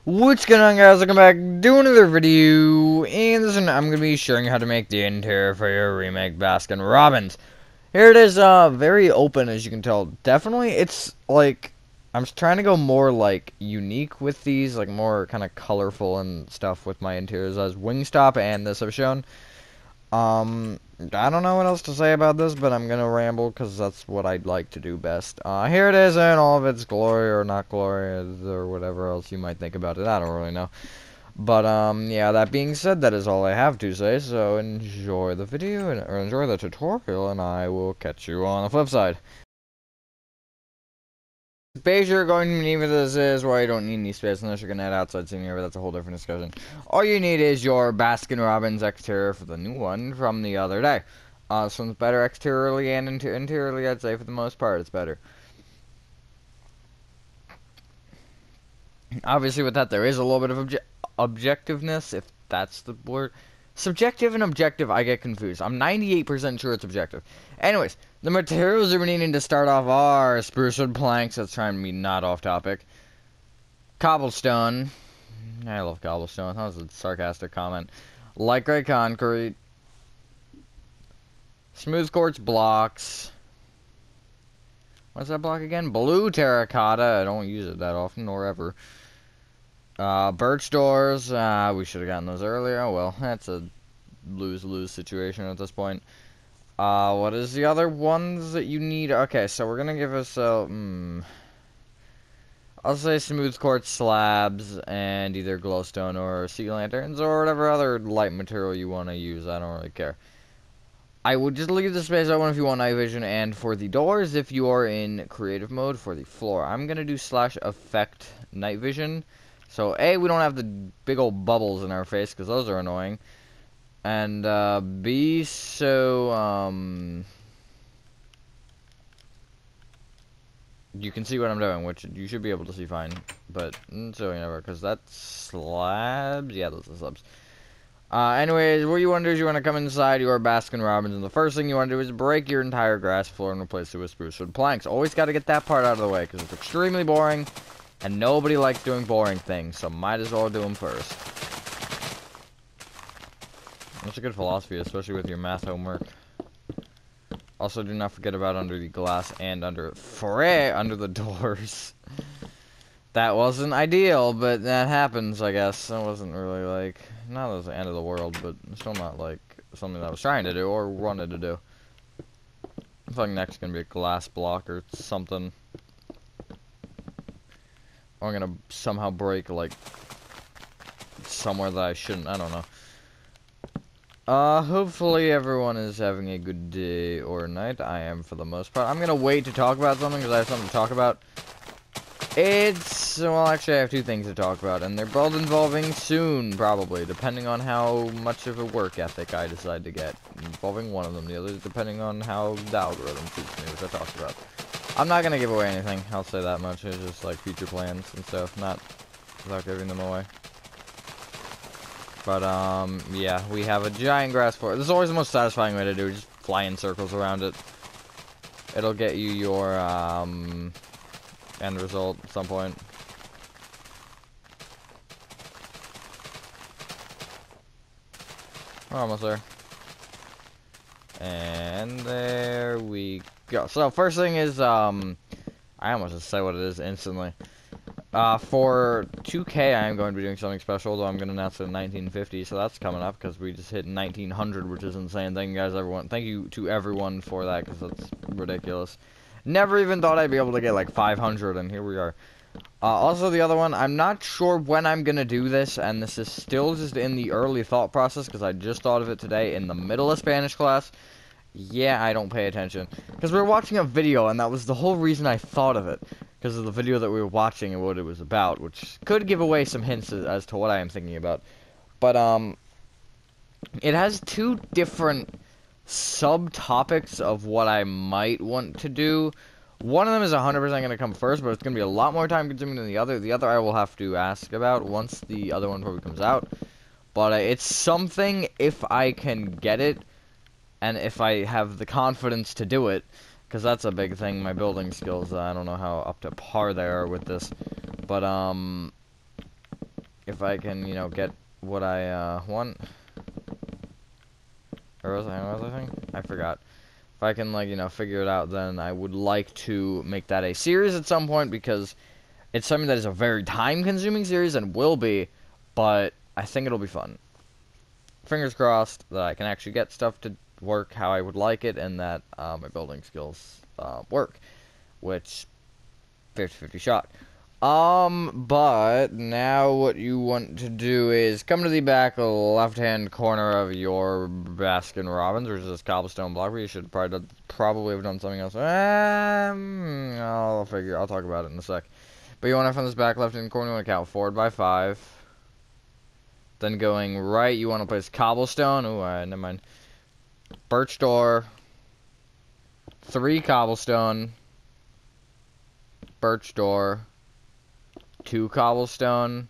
What's going on, guys? Welcome back to another video, and this one I'm going to be showing you how to make the interior for your remake Baskin Robbins. Here it is, very open, as you can tell. Definitely, it's, like, I'm trying to go more, like, unique with these, like, more kind of colorful and stuff with my interiors, as Wingstop and this have shown. I don't know what else to say about this, but I'm gonna ramble because that's what I'd like to do best. Here it is in all of its glory or not glory or whatever else you might think about it. I don't really know. But, yeah, that being said, that is all I have to say, so enjoy the video, or enjoy the tutorial, and I will catch you on the flip side. Space you're going to need for this is, well, you don't need any space unless you're going to add outside seating here, but that's a whole different discussion. All you need is your Baskin Robbins exterior for the new one from the other day. This one's better exteriorly and interiorly, I'd say for the most part, it's better. Obviously with that there is a little bit of objectiveness, if that's the word. Subjective and objective, I get confused. I'm 98% sure it's objective. Anyways, the materials we're needing to start off are spruce wood planks. That's trying to be not off topic. Cobblestone. I love cobblestone. That was a sarcastic comment. Light gray concrete. Smooth quartz blocks. What's that block again? Blue terracotta. I don't use it that often, or ever. Birch doors. We should have gotten those earlier. Well, that's a lose-lose situation at this point. What is the other ones that you need? Okay, so we're gonna give us I'll say smooth quartz slabs and either glowstone or sea lanterns or whatever other light material you want to use. I don't really care. I would just leave the space open if you want night vision, and for the doors, if you are in creative mode, for the floor, I'm gonna do /effect night vision. So A, we don't have the big old bubbles in our face because those are annoying, and B, so you can see what I'm doing, which you should be able to see fine, but so you never, because that's slabs. Yeah, those are slabs. Anyways, what you want to do is you want to come inside your Baskin Robbins, and the first thing you want to do is break your entire grass floor and replace it with spruce wood planks. Always got to get that part out of the way, because it's extremely boring, and nobody likes doing boring things, so might as well do them first. That's a good philosophy, especially with your math homework. Also, do not forget about under the glass and under the doors. That wasn't ideal, but that happens, I guess. That wasn't really, like, not that was the end of the world, but still not, like, something that I was trying to do or wanted to do. I feel like next gonna be a glass block or something. Or I'm gonna somehow break, like, somewhere that I shouldn't. I don't know. Hopefully everyone is having a good day or night. I am for the most part. I'm gonna wait to talk about something because I have something to talk about. Well, actually I have two things to talk about, and they're both involving soon, probably, depending on how much of a work ethic I decide to get. Involving one of them, the other depending on how the algorithm treats me, which I talked about. I'm not gonna give away anything, I'll say that much. It's just like future plans and stuff, not without giving them away. But, yeah, we have a giant grass floor. This is always the most satisfying way to do it, just fly in circles around it. It'll get you your, end result at some point. We're almost there. And there we go. So, first thing is, I almost just say what it is instantly. For 2K, I am going to be doing something special, though I'm going to announce it in 1950, so that's coming up, because we just hit 1900, which is insane. Thank you guys, everyone. Thank you to everyone for that, because that's ridiculous. Never even thought I'd be able to get, like, 500, and here we are. Also, the other one, I'm not sure when I'm going to do this, and this is still just in the early thought process, because I just thought of it today in the middle of Spanish class. Yeah, I don't pay attention. Because we were watching a video, and that was the whole reason I thought of it. Because of the video that we were watching and what it was about, which could give away some hints as to what I am thinking about. But, it has two different subtopics of what I might want to do. One of them is 100% going to come first, but it's going to be a lot more time consuming than the other. The other I will have to ask about once the other one probably comes out. But it's something, if I can get it, and if I have the confidence to do it, because that's a big thing. My building skills, I don't know how up to par they are with this, but if I can, you know, get what I want. Or was I saying? I forgot. If I can, like, you know, figure it out, then I would like to make that a series at some point, because it's something that is a very time-consuming series and will be, but I think it'll be fun. Fingers crossed that I can actually get stuff to work how I would like it, and that my building skills work, which 50-50 shot. But now what you want to do is come to the back left-hand corner of your Baskin Robbins, which is this cobblestone block, where you should probably have done something else. I'll talk about it in a sec. But you want to, from this back left-hand corner, you want to count forward by 5. Then going right, you want to place cobblestone. Ooh, never mind. Birch door. 3 cobblestone. Birch door. 2 cobblestone.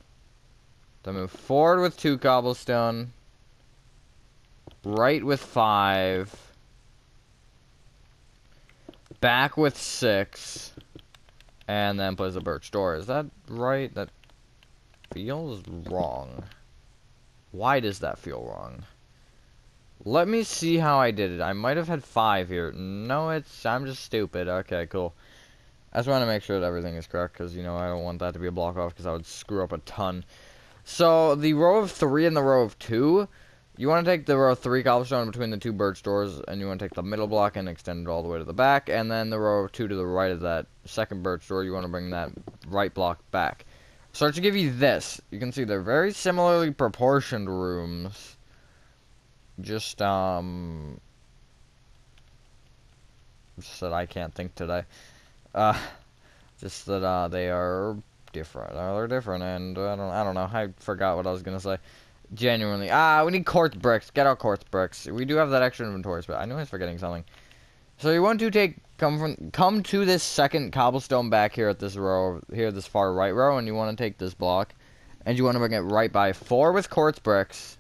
Then move forward with 2 cobblestone. Right with 5. Back with 6. And then place a birch door. Is that right? That feels wrong. Why does that feel wrong? Let me see how I did it. I might have had 5 here. No, I'm just stupid. Okay, cool. I just want to make sure that everything is correct, because, you know, I don't want that to be a block off, because I would screw up a ton. So, the row of 3 and the row of 2, you want to take the row of 3 cobblestone between the 2 birch doors, and you want to take the middle block and extend it all the way to the back, and then the row of 2 to the right of that second birch door, you want to bring that right block back. So, to give you this, you can see they're very similarly proportioned rooms. Just that I can't think today. Just that they are different. They're different, and I don't know. I forgot what I was gonna say. Genuinely, we need quartz bricks. Get our quartz bricks. We do have that extra inventory, but I knew I was forgetting something. So you want to come to this second cobblestone back here at this row here, this far right row, and you want to take this block, and you want to bring it right by 4 with quartz bricks.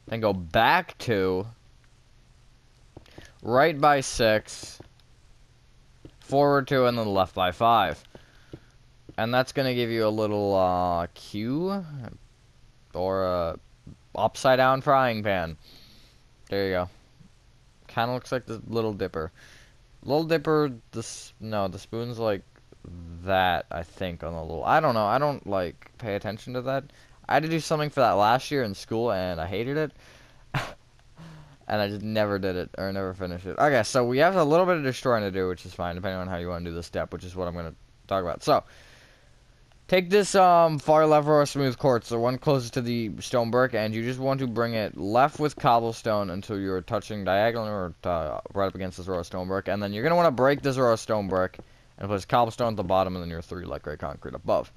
Then go back to right by 6. Forward 2, and then left by 5. And that's going to give you a little Q, or a upside down frying pan. There you go. Kind of looks like the Little Dipper. Little Dipper, the spoon's like that, I think, on the little, I don't know, I don't, like, pay attention to that. I had to do something for that last year in school, and I hated it. And I just never did it, or never finished it. Okay, so we have a little bit of destroying to do, which is fine, depending on how you want to do this step, which is what I'm going to talk about. So, take this far left row of smooth quartz, the one closest to the stone brick, and you just want to bring it left with cobblestone until you're touching diagonally or right up against this row of stone brick. And then you're going to want to break this row of stone brick and place cobblestone at the bottom, and then your 3 light gray concrete above.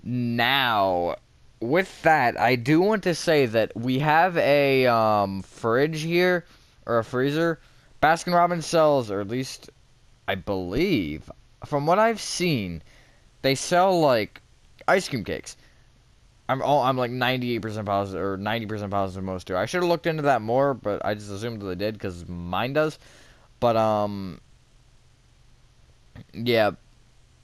Now, with that, I do want to say that we have a fridge here, or a freezer. Baskin Robbins sells, or at least I believe, from what I've seen, they sell like ice cream cakes. I'm like 98% positive, or 90% positive most do. I should have looked into that more, but I just assumed that they did because mine does. But yeah,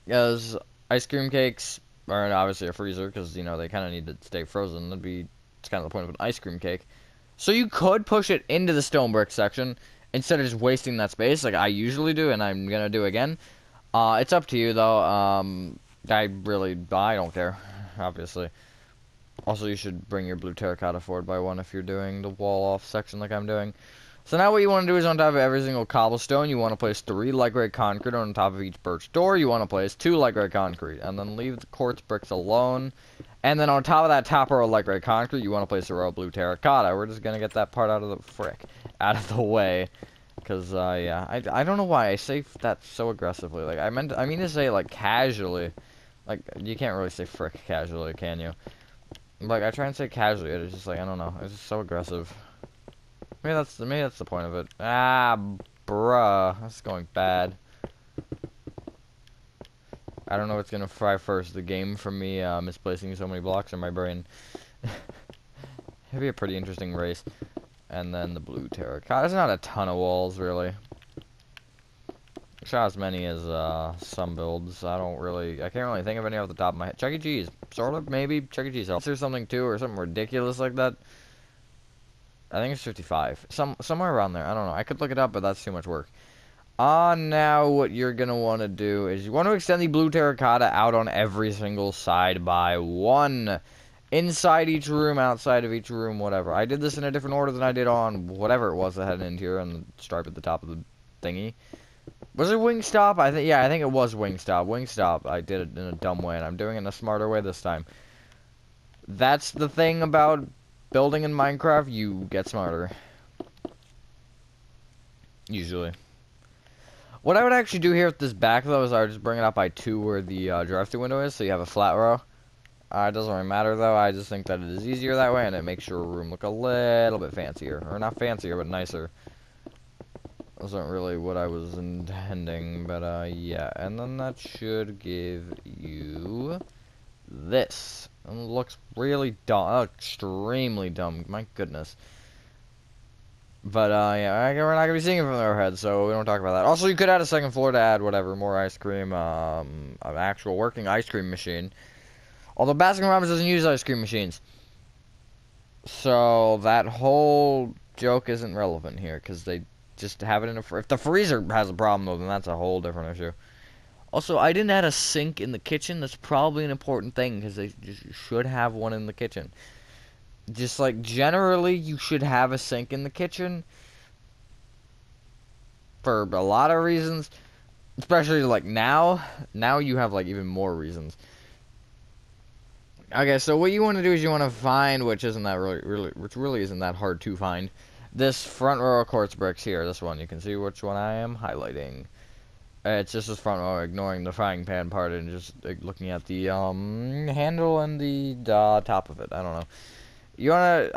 as ice cream cakes. Or obviously a freezer, because, you know, they kind of need to stay frozen. It's kind of the point of an ice cream cake. So you could push it into the stone brick section, instead of just wasting that space, like I usually do, and I'm going to do again. It's up to you, though. I don't care, obviously. Also, you should bring your blue terracotta forward by 1 if you're doing the wall-off section like I'm doing. So now what you want to do is on top of every single cobblestone, you want to place 3 light gray concrete on top of each birch door. You want to place 2 light gray concrete, and then leave the quartz bricks alone. And then on top of that top row of light gray concrete, you want to place a row of blue terracotta. We're just going to get that part out of the way. Because, yeah, I don't know why I say that so aggressively. Like, I mean to say, like, casually. Like, you can't really say frick casually, can you? Like, I try and say casually, it's just like, I don't know. It's just so aggressive. Maybe that's the point of it. Bruh. That's going bad. I don't know what's gonna fry first, the game from me misplacing so many blocks, or my brain. It'd be a pretty interesting race. And then the blue terracotta. There's not a ton of walls, really. Shot as many as some builds. I can't really think of any off the top of my head. Chuck E. Cheese, sort of, maybe. Chuck E. Cheese helps. There's something too, or something ridiculous like that. I think it's 55. Somewhere around there. I don't know. I could look it up, but that's too much work. Now what you're gonna want to do is you want to extend the blue terracotta out on every single side by 1. Inside each room, outside of each room, whatever. I did this in a different order than I did on whatever it was that had an interior and the stripe at the top of the thingy. Was it Wingstop? I think it was Wingstop. Wingstop, I did it in a dumb way, and I'm doing it in a smarter way this time. That's the thing about building in Minecraft, you get smarter. Usually. What I would actually do here with this back, though, is I would just bring it up by 2 where the drive-thru window is, so you have a flat row. It doesn't really matter, though. I just think that it is easier that way, and it makes your room look a little bit fancier. Or not fancier, but nicer. Wasn't really what I was intending, but yeah. And then that should give you this. And it looks really dumb, extremely dumb. My goodness. But yeah, we're not gonna be seeing it from their head, so we don't talk about that. Also, you could add a second floor to add whatever, more ice cream, an actual working ice cream machine. Although Baskin Robbins doesn't use ice cream machines, so that whole joke isn't relevant here because they just have it in a if the freezer has a problem, though, then that's a whole different issue. Also, I didn't add a sink in the kitchen. That's probably an important thing because they just should have one in the kitchen. Just like generally, you should have a sink in the kitchen for a lot of reasons, especially like now. Now you have like even more reasons. Okay, so what you want to do is you want to find, which isn't that which really isn't that hard to find. This front row of quartz bricks here, this one, you can see which one I am highlighting. It's just this front row, ignoring the frying pan part and just looking at the handle and the top of it. I don't know. You want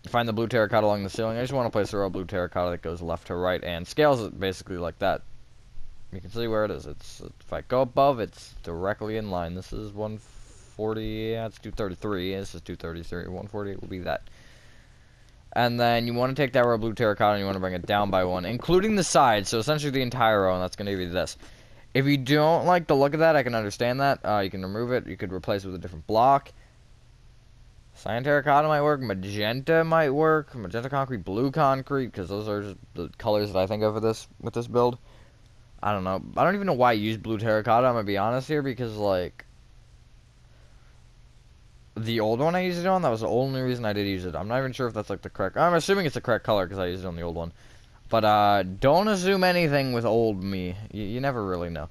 to find the blue terracotta along the ceiling. I just want to place a row of blue terracotta that goes left to right and scales it basically like that. You can see where it is. If I go above, it's directly in line. This is 140. Yeah, it's 233. This is 233. 140 will be that. And then you want to take that row of blue terracotta and you want to bring it down by 1, including the sides, so essentially the entire row, and that's going to give you this. If you don't like the look of that, I can understand that. You can remove it. You could replace it with a different block. Cyan terracotta might work. Magenta might work. Magenta concrete, blue concrete, because those are just the colors that I think of with this build. I don't know. I don't even know why I use blue terracotta, I'm going to be honest here, because, like, the old one I used it on, that was the only reason I did use it. I'm not even sure if that's like the correct... I'm assuming it's the correct color because I used it on the old one. But don't assume anything with old me. You never really know.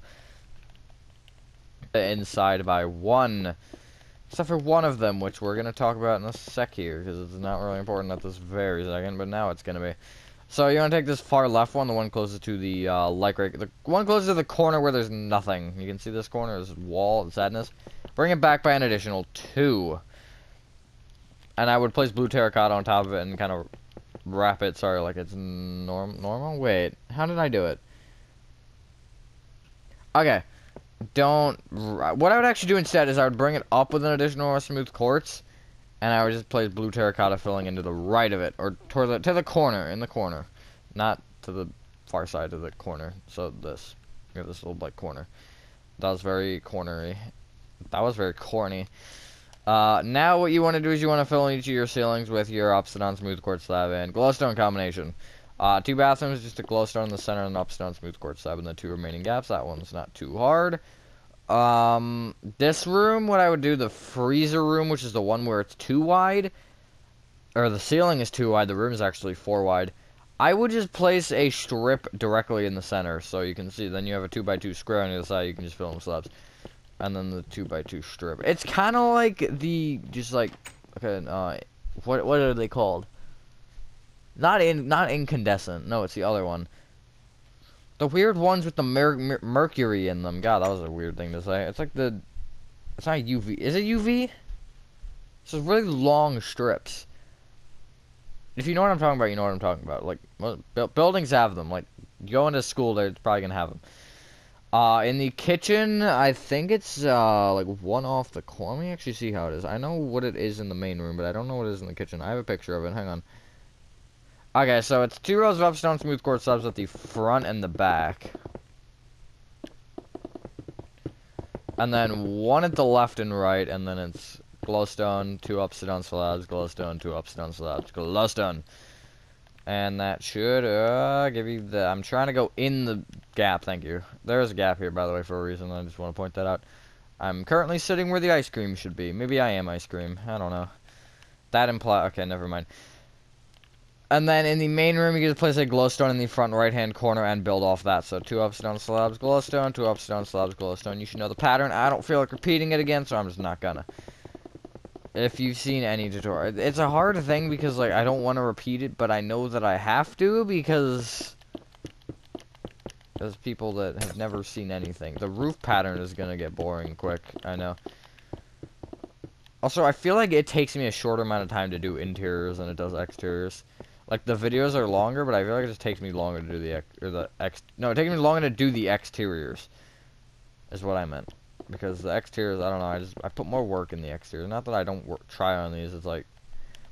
Inside by 1. Except for one of them, which we're going to talk about in a sec here, because it's not really important at this very second, but now it's going to be. So you want to take this far left one, the one closest to the light right, the one closest to the corner where there's nothing. You can see this corner, this wall, sadness. Bring it back by an additional 2. And I would place blue terracotta on top of it and kind of wrap it, sorry, like it's normal? Wait, how did I do it? Okay. What I would actually do instead is I would bring it up with an additional smooth quartz, and I would just place blue terracotta filling into the right of it, or to the corner, in the corner. Not to the far side of the corner. So this. You have this little, like, corner. That was very cornery. That was very corny. Now what you want to do is you want to fill in each of your ceilings with your upstone smooth quartz slab and glowstone combination. 2 bathrooms, just a glowstone in the center and an upstone smooth quartz slab in the 2 remaining gaps. That one's not too hard. This room, what I would do, the freezer room, which is the one where it's too wide, or the ceiling is too wide, the room is actually 4 wide. I would just place a strip directly in the center, so you can see, then you have a 2x2 square on the other side, you can just fill in slabs. And then the 2x2 strip. It's kind of like the, just like, okay, what are they called? Not incandescent. No, it's the other one. The weird ones with the mercury in them. God, that was a weird thing to say. It's like the, it's not UV. Is it UV? It's just really long strips. If you know what I'm talking about, you know what I'm talking about. Like, buildings have them. Like, you go into school, they're probably gonna have them. In the kitchen, I think it's, like, 1 off the corner. Let me actually see how it is. I know what it is in the main room, but I don't know what it is in the kitchen. I have a picture of it. Hang on. Okay, so it's 2 rows of upstone smooth quartz slabs at the front and the back. And then one at the left and right, and then it's glowstone, 2 upside down slabs, glowstone, 2 upside down slabs, glowstone. And that should give you the... I'm trying to go in the gap, thank you. There's a gap here, by the way, for a reason. I just want to point that out. I'm currently sitting where the ice cream should be. Maybe I am ice cream. I don't know. That implies... Okay, never mind. And then in the main room, you get to place a glowstone in the front right-hand corner and build off that. So 2 upside down slabs, glowstone, 2 upside down slabs, glowstone. You should know the pattern. I don't feel like repeating it again, so I'm just not gonna. If you've seen any tutorial, it's a hard thing because like I don't want to repeat it, but I know that I have to because there's people that have never seen anything. The roof pattern is gonna get boring quick. I know. Also, I feel like it takes me a shorter amount of time to do interiors than it does exteriors. Like, the videos are longer, but I feel like it just takes me longer to do no, it takes me longer to do the exteriors, is what I meant. Because the exteriors, I don't know, I put more work in the exteriors. Not that I don't try on these, it's like,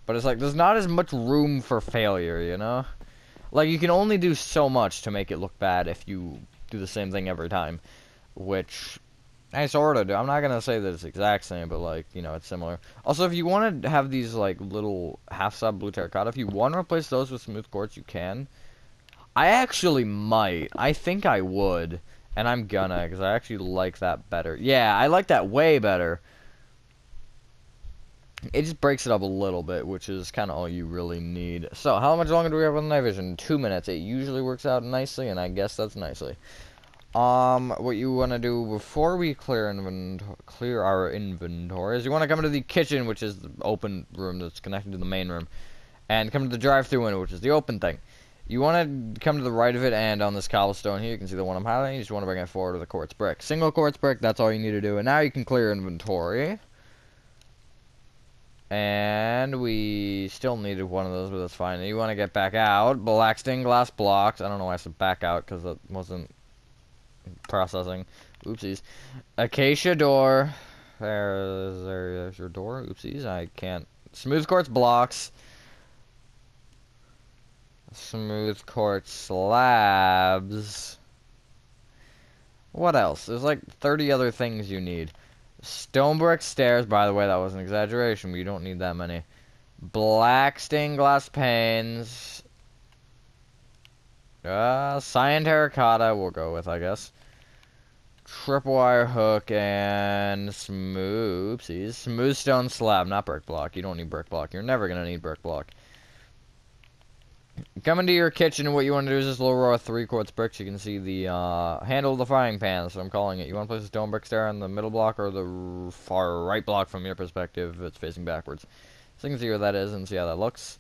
but it's like, there's not as much room for failure, you know? Like, you can only do so much to make it look bad if you do the same thing every time, which... I sort of do. I'm not gonna say that it's exact same, but like, you know, it's similar. Also, if you want to have these like little half-slab blue terracotta, if you want to replace those with smooth quartz, you can. I actually might. I think I would, and I'm gonna, because I actually like that better. Yeah, I like that way better. It just breaks it up a little bit, which is kind of all you really need. So, how much longer do we have on the night vision? 2 minutes. It usually works out nicely, and I guess that's nicely. What you want to do before we clear our inventory is you want to come to the kitchen, which is the open room that's connected to the main room, and come to the drive-through window, which is the open thing. You want to come to the right of it, and on this cobblestone here, you can see the one I'm highlighting. You just want to bring it forward with a quartz brick. Single quartz brick, that's all you need to do. And now you can clear inventory. And we still needed one of those, but that's fine. And you want to get back out. Black stained glass blocks. I don't know why I said back out, because that wasn't processing. Oopsies. Acacia door. There's your door. Oopsies. I can't. Smooth quartz blocks. Smooth quartz slabs. What else? There's like 30 other things you need. Stone brick stairs. By the way, that was an exaggeration. We don't need that many. Black stained glass panes. Cyan terracotta we'll go with, I guess. Tripwire hook and smooth stone slab, not brick block. You don't need brick block. You're never gonna need brick block. Come into your kitchen, and what you want to do is this little row of 3 quartz bricks. You can see the handle of the frying pan, so I'm calling it. You want to place a stone brick stair on the middle block or the far right block from your perspective if it's facing backwards. So you can see where that is and see how that looks.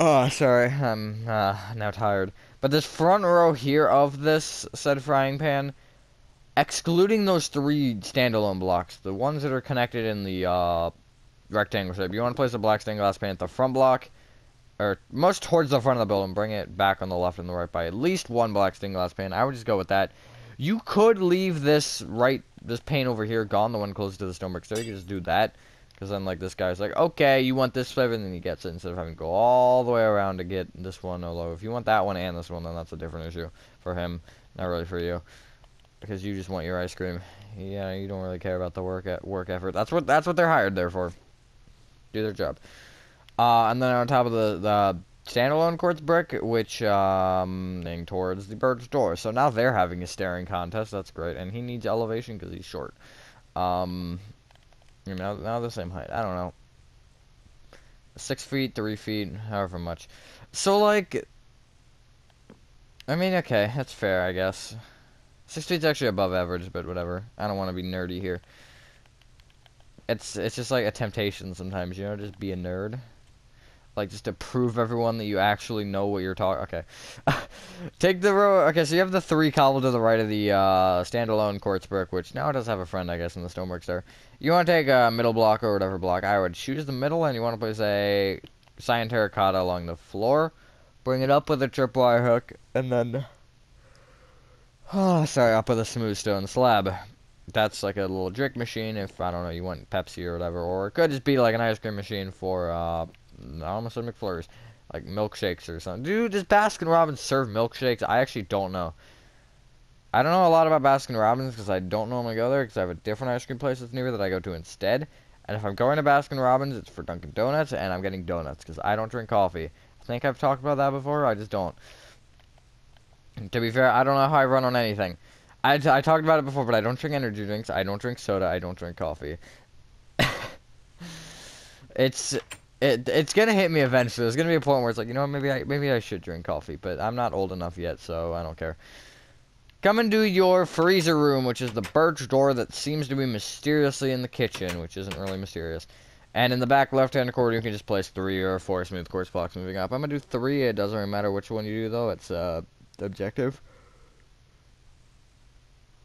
Oh, sorry, I'm now tired. But this front row here of this said frying pan, excluding those 3 standalone blocks, the ones that are connected in the rectangle shape, you want to place a black stained glass pan at the front block, or most towards the front of the building, bring it back on the left and the right by at least 1 black stained glass pan. I would just go with that. You could leave this pane over here gone, the one closest to the stone brick stair. You can just do that. Because then, like, this guy's like, okay, you want this flavor, and then he gets it instead of having to go all the way around to get this one. Although, if you want that one and this one, then that's a different issue for him, not really for you, because you just want your ice cream. Yeah, you don't really care about the work effort. That's what they're hired there for. Do their job. And then on top of the standalone quartz brick, which heading towards the bird's door. So now they're having a staring contest. That's great, and he needs elevation because he's short. Now the same height. I don't know. 6 feet, 3 feet, however much. So, like, I mean, okay, that's fair, I guess. 6 feet's actually above average, but whatever. I don't want to be nerdy here. It's just like a temptation sometimes, you know, just be a nerd. Like, just to prove everyone that you actually know what you're talking. Okay. Take the row. Okay, so you have the 3 cobble to the right of the standalone quartz brick, which now it does have a friend, I guess, in the stoneworks there. You want to take a middle block or whatever block. I would choose the middle, and you want to place a cyan terracotta along the floor. Bring it up with a tripwire hook, and then... Oh, sorry, up with a smooth stone slab. That's like a little drink machine if, I don't know, you want Pepsi or whatever. Or it could just be like an ice cream machine for, I almost said McFlurries. Like milkshakes or something. Dude, does Baskin Robbins serve milkshakes? I actually don't know. I don't know a lot about Baskin Robbins because I don't normally go there because I have a different ice cream place that's near that I go to instead. And if I'm going to Baskin Robbins, it's for Dunkin' Donuts, and I'm getting donuts because I don't drink coffee. I think I've talked about that before, I just don't. To be fair, I don't know how I run on anything. I talked about it before, but I don't drink energy drinks, I don't drink soda, I don't drink coffee. It's it's gonna hit me eventually. There's gonna be a point where it's like, you know what, maybe I should drink coffee, but I'm not old enough yet, so I don't care. Come into your freezer room, which is the birch door that seems to be mysteriously in the kitchen, which isn't really mysterious. And in the back left-hand corner, you can just place 3 or 4 smooth quartz blocks moving up. I'm gonna do 3. It doesn't really matter which one you do, though. It's objective.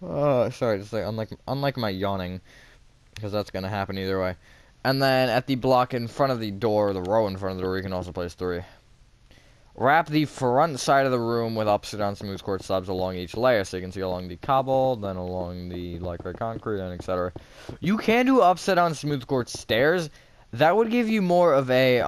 Sorry, just like unlike my yawning, because that's gonna happen either way. And then at the block in front of the door, the row in front of the door, you can also place 3. Wrap the front side of the room with upside down smooth quartz slabs along each layer, so you can see along the cobble, then along the like red concrete, and etc. You can do upside down smooth quartz stairs. That would give you more of a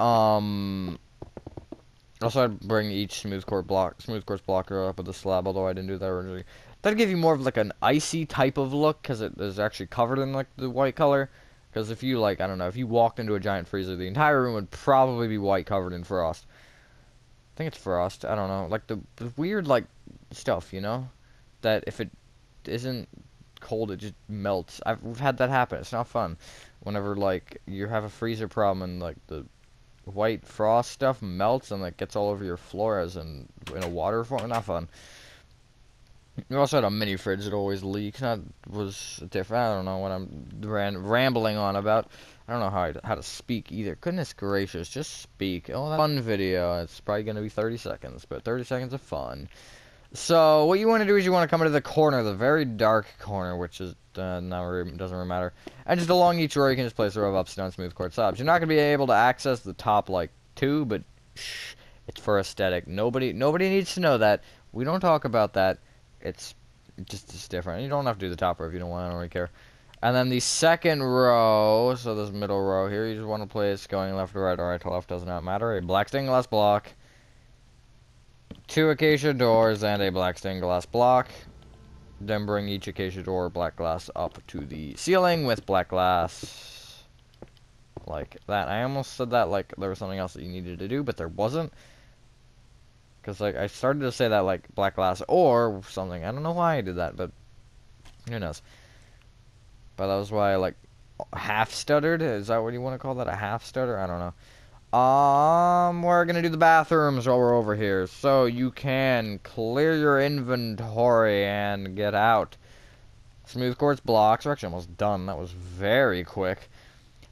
Also, I'd bring each smooth quartz blocker up with the slab, although I didn't do that originally. That'd give you more of like an icy type of look, because it is actually covered in like the white color. Because if you like, I don't know, if you walked into a giant freezer, the entire room would probably be white covered in frost. I think it's frost. I don't know. Like the weird like stuff, you know, that if it isn't cold, it just melts. We've had that happen. It's not fun. Whenever like you have a freezer problem and like the white frost stuff melts and like gets all over your floor as in a water form. Not fun. We also had a mini fridge that always leaks. That was different. I don't know what I'm rambling on about. I don't know how to speak either. Goodness gracious, just speak. Oh, that fun video. It's probably going to be 30 seconds, but 30 seconds of fun. So, what you want to do is you want to come into the corner, the very dark corner, which is doesn't really matter. And just along each row, you can just place a row of upside down smooth quartz slabs. You're not going to be able to access the top, like, 2, but shh, it's for aesthetic. Nobody needs to know that. We don't talk about that. It's different. You don't have to do the top row if you don't want. I don't really care. And then the second row, so this middle row here, you just want to place going left to right or right to left, does not matter. A black stained glass block, 2 acacia doors, and a black stained glass block. Then bring each acacia door black glass up to the ceiling with black glass. Like that. I almost said that like there was something else that you needed to do, but there wasn't. Because, like, I started to say that, like, black glass or something. I don't know why I did that, but who knows. But that was why I, like, half-stuttered. Is that what you want to call that? A half-stutter? I don't know. We're going to do the bathrooms while we're over here. So you can clear your inventory and get out. Smooth quartz blocks. We're actually almost done. That was very quick.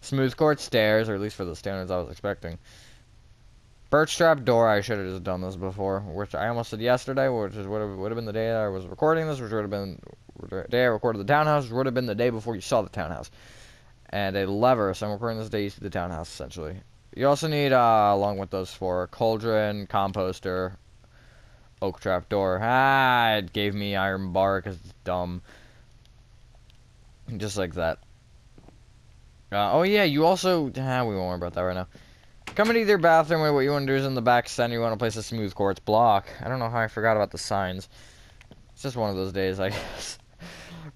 Smooth quartz stairs, or at least for the standards I was expecting. Birch trap door. I should have just done this before, which I almost said yesterday, which is would have been the day I was recording this, which would have been the day I recorded the townhouse, which would have been the day before you saw the townhouse. And a lever, so I'm recording this day you see the townhouse, essentially. You also need, along with those 4, cauldron, composter, oak trap door. It gave me iron bar because it's dumb. Just like that. Oh yeah, you also, we won't worry about that right now. Come into either bathroom, what you want to do is in the back center, you want to place a smooth quartz block. I don't know how I forgot about the signs. It's just one of those days, I guess.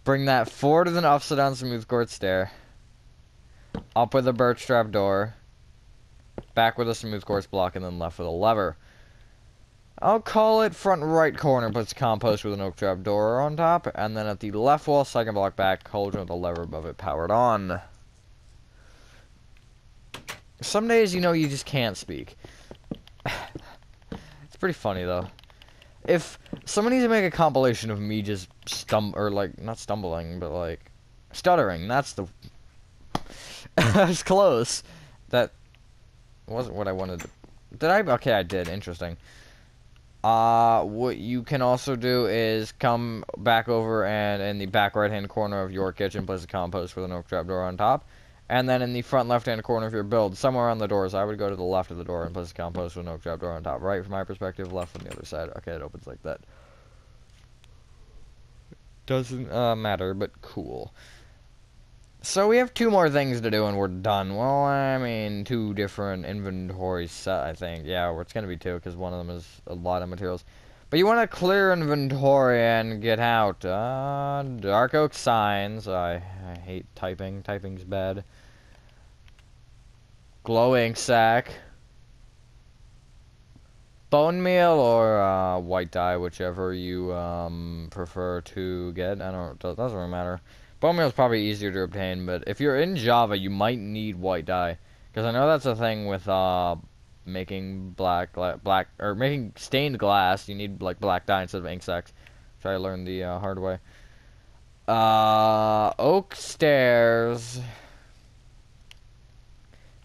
Bring that forward with an upside down smooth quartz stair. Up with a birch trap door. Back with a smooth quartz block, and then left with a lever. I'll call it front right corner, puts compost with an oak trap door on top. And then at the left wall, second block back, cauldron with a lever above it, powered on. Some days, you know, you just can't speak. It's pretty funny, though. If someone needs to make a compilation of me just not stumbling, but, like, stuttering, that's the... That's close. That wasn't what I wanted to... Did I? Okay, I did. Interesting. What you can also do is come back over and in the back right-hand corner of your kitchen, place a compost with an oak trap door on top. And then in the front left-hand corner of your build, somewhere on the doors, I would go to the left of the door and place a compost with an oak trap door on top. Right from my perspective, left from the other side. Okay, it opens like that. Doesn't matter, but cool. So we have 2 more things to do and we're done. Well, I mean, 2 different inventory set, I think. Yeah, it's going to be 2 because one of them is a lot of materials. But you want to clear inventory and get out. Dark oak signs. I hate typing. Typing's bad. Glowing sack. Bone meal or white dye, whichever you prefer to get. I don't. It doesn't really matter. Bone meal is probably easier to obtain, but if you're in Java, you might need white dye, because I know that's a thing with making or making stained glass. You need like black dye instead of ink sacs. Try to learn the hard way. Oak stairs,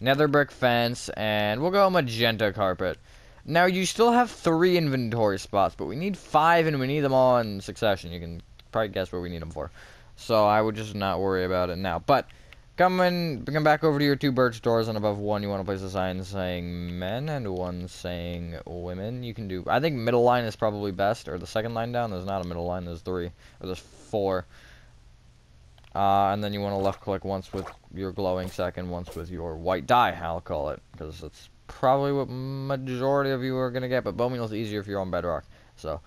nether brick fence, and we'll go magenta carpet. Now, you still have 3 inventory spots, but we need 5, and we need them all in succession. You can probably guess what we need them for. So, I would just not worry about it now. But, come back over to your 2 birch doors, and above one, you want to place a sign saying men, and one saying women. You can do, I think middle line is probably best, or the second line down. There's not a middle line, there's 3, or there's 4. And then you want to left-click once with your glowing sack, and once with your white dye, I'll call it, because it's probably what majority of you are gonna get, but bone meal is easier if you're on bedrock. So,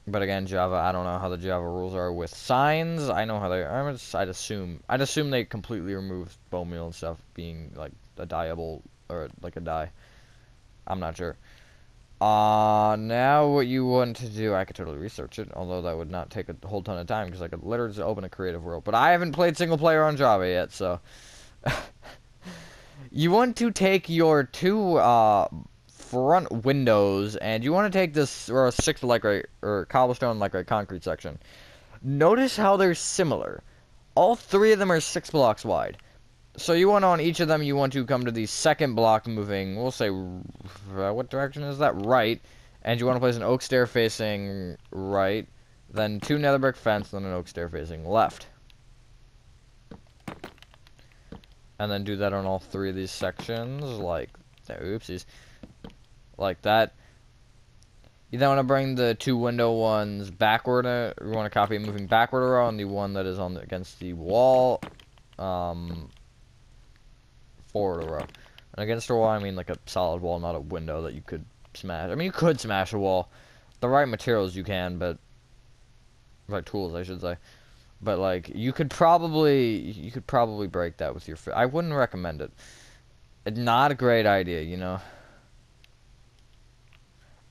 but again, Java, I don't know how the Java rules are with signs. I know how they are. I'd assume they completely remove bone meal and stuff being like a dyeable or like a dye. I'm not sure. Now what you want to do, I could totally research it, although that would not take a whole ton of time because I could literally just open a creative world. But I haven't played single player on Java yet, so. You want to take your 2 front windows, and you want to take this or 6 or cobblestone concrete section. Notice how they're similar. All 3 of them are 6 blocks wide. So you want on each of them, you want to come to the second block moving, we'll say, what direction is that? Right. And you want to place an oak stair facing right, then 2 nether brick fence, then an oak stair facing left. And then do that on all 3 of these sections, like, oopsies, like that. You then want to bring the 2 window ones backward. You want to copy it moving backward a row, and the one that is on against the wall, forward a row. And against a wall, I mean like a solid wall, not a window that you could smash. I mean, you could smash a wall. The right materials you can, but right tools, I should say. But like you could probably break that with your I wouldn't recommend it. It's not a great idea, you know.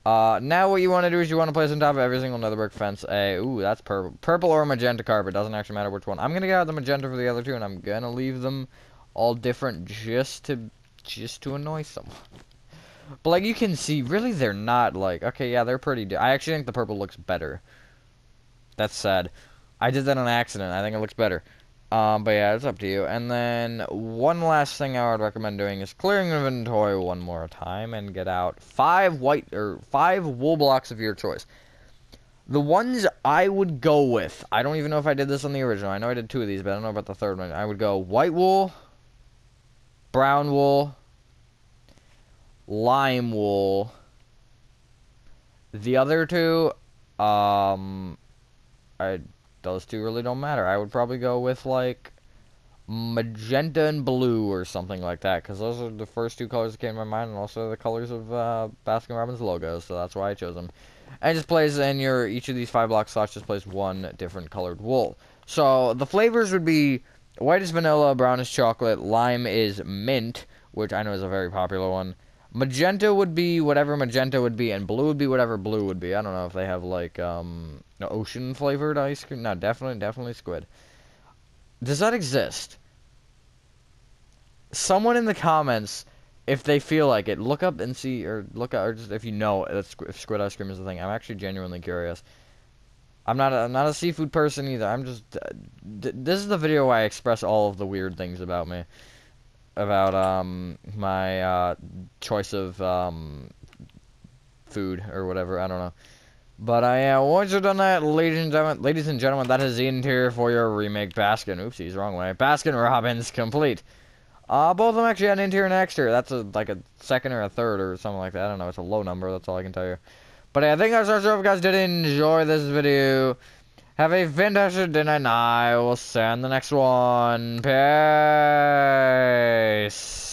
Now what you want to do is you want to place on top of every single nether brick fence ooh, that's purple or magenta carpet, doesn't actually matter which one. I'm gonna get out the magenta for the other 2, and I'm gonna leave them all different just to annoy someone. But like you can see, really they're not like, okay, yeah, they're pretty I actually think the purple looks better. That's sad. I did that on accident. I think it looks better. But yeah, it's up to you. And then one last thing I would recommend doing is clearing inventory one more time and get out 5 wool blocks of your choice. The ones I would go with, I don't even know if I did this on the original. I know I did 2 of these, but I don't know about the third one. I would go white wool, brown wool, lime wool. The other 2, those 2 really don't matter. I would probably go with, like, magenta and blue or something like that, because those are the first 2 colors that came to my mind, and also the colors of Baskin Robbins logos, so that's why I chose them. And just place in each of these 5 block slots, just place 1 different colored wool. So, the flavors would be, white is vanilla, brown is chocolate, lime is mint, which I know is a very popular one. Magenta would be whatever magenta would be, and blue would be whatever blue would be. I don't know if they have, like, ocean flavored ice cream. No, definitely squid. Does that exist? Someone in the comments, if they feel like it, look up and see, or just if you know if squid ice cream is a thing. I'm actually genuinely curious. I'm not a seafood person either. I'm just, this is the video where I express all of the weird things about me. About, my, choice of, food, or whatever, I don't know. But, once you're done that, ladies and gentlemen, that is the interior for your remake Baskin. Oopsies, wrong way. Baskin Robbins complete. Both of them actually had an interior and exterior. That's like a second or a third or something like that. I don't know, it's a low number, that's all I can tell you. But I think that's our show. If you guys did enjoy this video, have a fantastic day, and I will see you in the next one. Peace.